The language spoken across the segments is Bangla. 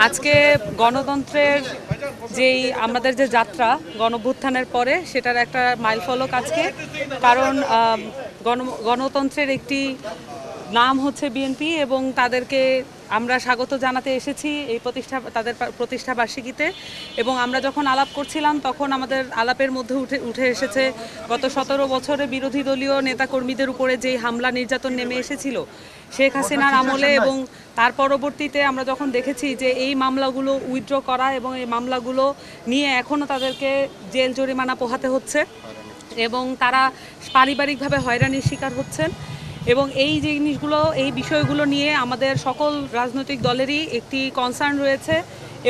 আজকে গণতন্ত্রের যেই আমাদের যে যাত্রা গণঅভ্যুত্থানের পরে সেটার একটা মাইলফলক আজকে। কারণ গণতন্ত্রের একটি নাম হচ্ছে বিএনপি এবং তাদেরকে আমরা স্বাগত জানাতে এসেছি এই তাদের প্রতিষ্ঠা বার্ষিকীতে। এবং আমরা যখন আলাপ করছিলাম তখন আমাদের আলাপের মধ্যে উঠে এসেছে গত 17 বছরে বিরোধী দলীয় নেতাকর্মীদের উপরে যেই হামলা নির্যাতন নেমে এসেছিল শেখ হাসিনার আমলে, এবং তার পরবর্তীতে আমরা যখন দেখেছি যে এই মামলাগুলো উইথড্র করা এবং এই মামলাগুলো নিয়ে এখনও তাদেরকে জেল জরিমানা পোহাতে হচ্ছে এবং তারা পারিবারিকভাবে হয়রানির শিকার হচ্ছেন। এবং এই জিনিসগুলো, এই বিষয়গুলো নিয়ে আমাদের সকল রাজনৈতিক দলেরই একটি কনসার্ন রয়েছে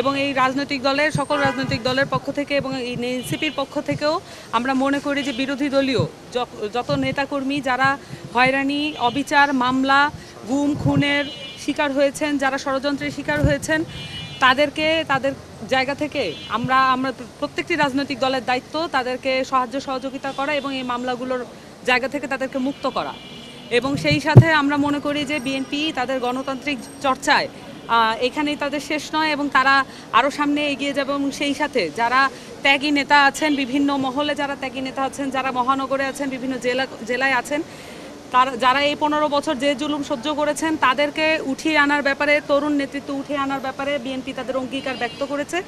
এবং এই সকল রাজনৈতিক দলের পক্ষ থেকে এবং এই এনসিপির পক্ষ থেকেও আমরা মনে করি যে বিরোধী দলীয় যত নেতাকর্মী যারা হয়রানি, অবিচার, মামলা, গুম খুনের শিকার হয়েছেন, যারা ষড়যন্ত্রের শিকার হয়েছেন, তাদেরকে তাদের জায়গা থেকে আমরা প্রত্যেকটি রাজনৈতিক দলের দায়িত্ব তাদেরকে সাহায্য সহযোগিতা করা এবং এই মামলাগুলোর জায়গা থেকে তাদেরকে মুক্ত করা। এবং সেই সাথে আমরা মনে করি যে বিএনপি তাদের গণতান্ত্রিক চর্চায় এখানেই তাদের শেষ নয় এবং তারা আরও সামনে এগিয়ে যাবে। এবং সেই সাথে যারা ত্যাগী নেতা আছেন, বিভিন্ন মহলে যারা ত্যাগী নেতা আছেন, যারা মহানগরে আছেন, বিভিন্ন জেলায় আছেন, যারা এই 15 বছর যে জুলুম সহ্য করেছেন তাদেরকে উঠিয়ে আনার ব্যাপারে, তরুণ নেতৃত্ব উঠিয়ে আনার ব্যাপারে বিএনপি তাদের অঙ্গীকার ব্যক্ত করেছে।